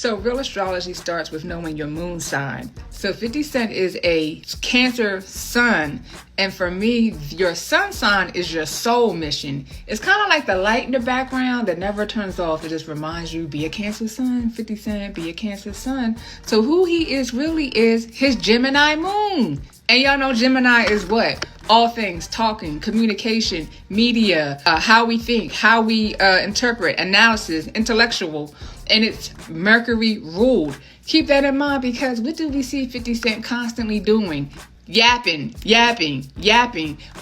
So real astrology starts with knowing your moon sign. So 50 Cent is a Cancer sun. And for me, your sun sign is your soul mission. It's kind of like the light in the background that never turns off. It just reminds you, be a Cancer sun, 50 Cent, be a Cancer sun. So who he is really is his Gemini moon. And y'all know Gemini is what? All things, talking, communication, media, how we think, how we interpret, analysis, intellectual. And it's Mercury ruled. Keep that in mind, because what do we see 50 Cent constantly doing? Yapping.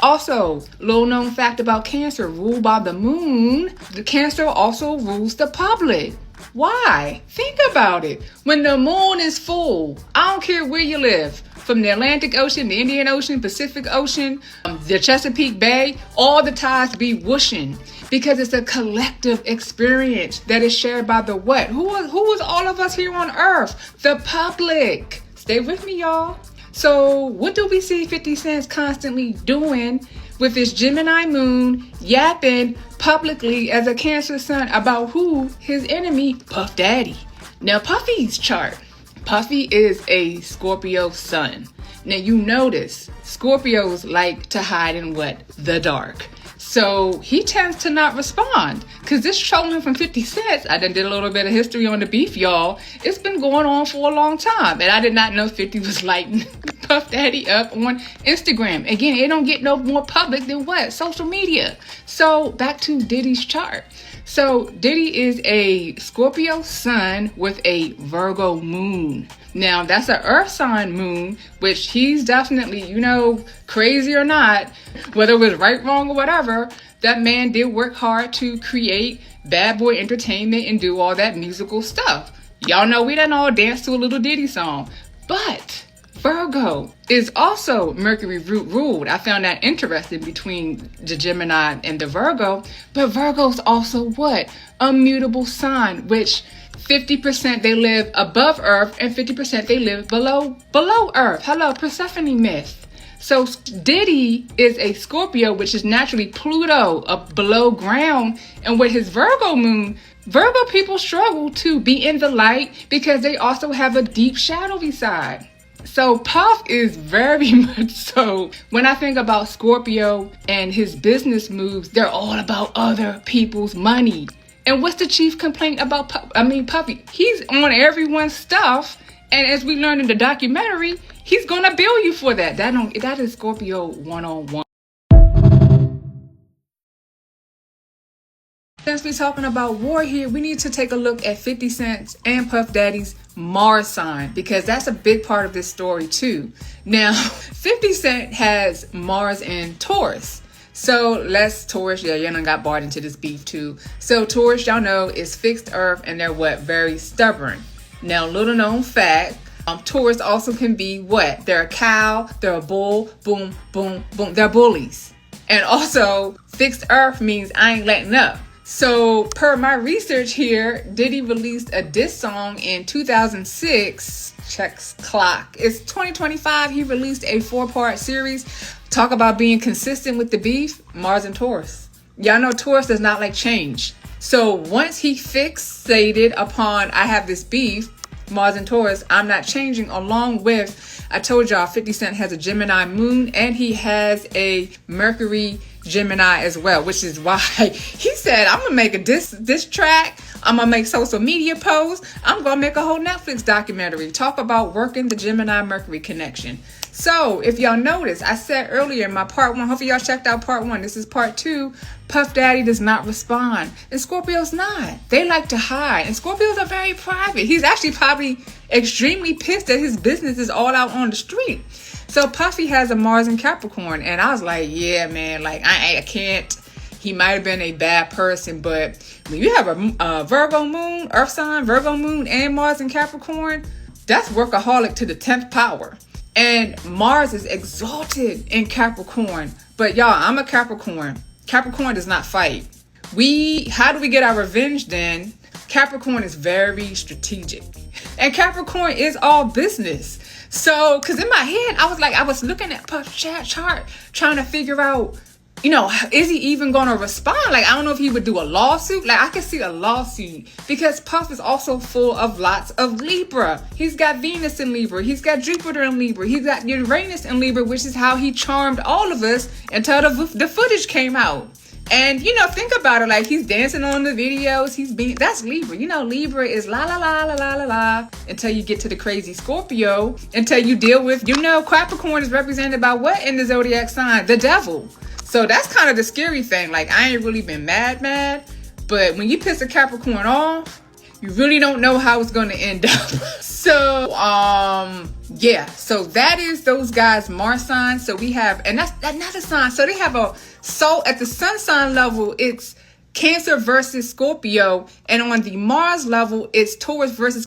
Also, little known fact about Cancer, ruled by the moon. The Cancer also rules the public. Why? Think about it. When the moon is full, I don't care where you live, from the Atlantic Ocean, the Indian Ocean, Pacific Ocean, the Chesapeake Bay, all the tides be whooshing, because it's a collective experience that is shared by the what? Who is all of us here on Earth? The public. Stay with me, y'all. So what do we see 50 Cent constantly doing with his Gemini moon, yapping publicly as a Cancer sun about who? His enemy, Puff Daddy. Now, Puffy's chart. Puffy is a Scorpio sun. Now, you notice Scorpios like to hide in what? The dark. So he tends to not respond, because this trolling from 50 Cent, I done did a little bit of history on the beef, y'all. It's been going on for a long time, and I did not know 50 was lighting Puff Daddy up on Instagram. Again, it don't get no more public than what? Social media. So back to Diddy's chart. So Diddy is a Scorpio sun with a Virgo moon. Now, that's an earth sign moon, which he's definitely, crazy or not, whether it was right, wrong, or whatever, that man did work hard to create Bad Boy Entertainment and do all that musical stuff. Y'all know we done all dance to a little Diddy song. But Virgo is also Mercury ruled. I found that interesting between the Gemini and the Virgo. But Virgo's also what? A mutable sign, which 50% they live above Earth and 50% they live below Earth. Hello, Persephone myth. So Diddy is a Scorpio, which is naturally Pluto up below ground. And with his Virgo moon, Virgo people struggle to be in the light because they also have a deep shadowy side. So Puff is very much so, when I think about Scorpio and his business moves, they're all about other people's money. And what's the chief complaint about Puffy? He's on everyone's stuff. And as we learned in the documentary, he's going to bill you for that. That is Scorpio 101. Since we're talking about war here, we need to take a look at 50 Cent's and Puff Daddy's Mars sign, because that's a big part of this story too. Now, 50 Cent has Mars in Taurus. So Taurus, you done got bought into this beef too. So Taurus, y'all know, is fixed earth, and they're what? Very stubborn. Now, little known fact, Taurus also can be what? They're a cow, they're a bull, boom, boom, boom. They're bullies. And also, fixed earth means I ain't letting up. So per my research here, Diddy released a diss song in 2006. Checks clock. It's 2025. He released a 4-part series. Talk about being consistent with the beef. Mars and Taurus. Y'all know Taurus does not like change. So once he fixated upon, I have this beef, Mars and Taurus, I'm not changing, along with, I told y'all 50 Cent has a Gemini moon and he has a Mercury Gemini as well, which is why he said, I'm gonna make a diss track, I'm gonna make social media posts, I'm gonna make a whole Netflix documentary, talk about working the Gemini Mercury connection. So if y'all notice, I said earlier in my part 1, hopefully y'all checked out part 1, this is part 2, Puff Daddy does not respond, and Scorpio's not. They like to hide, and Scorpios are very private. He's actually probably extremely pissed that his business is all out on the street. So Puffy has a Mars in Capricorn, and I was like, yeah, man, like I can't. He might have been a bad person, but when you have a Virgo moon, Earth sign, Virgo moon, and Mars in Capricorn, that's workaholic to the 10th power. And Mars is exalted in Capricorn. But y'all, I'm a Capricorn. Capricorn does not fight. How do we get our revenge then? Capricorn is very strategic. And Capricorn is all business. So, because in my head, I was looking at Puff's chart, trying to figure out is he even going to respond? Like, I don't know if he would do a lawsuit. Like, I can see a lawsuit because Puff is also full of lots of Libra. He's got Venus in Libra. He's got Jupiter in Libra. He's got Uranus in Libra, which is how he charmed all of us until the footage came out. And, think about it. Like, he's dancing on the videos. That's Libra. Libra is la, la, la, la, la, la, la, until you get to the crazy Scorpio, until you deal with, Capricorn is represented by what in the Zodiac sign? The devil. So that's kind of the scary thing. Like, I ain't really been mad, but when you piss a Capricorn off, you really don't know how it's going to end up. So, yeah. So that is those guys' Mars signs. So we have, and that's another sign. So they have at the sun sign level, it's Cancer versus Scorpio. And on the Mars level, it's Taurus versus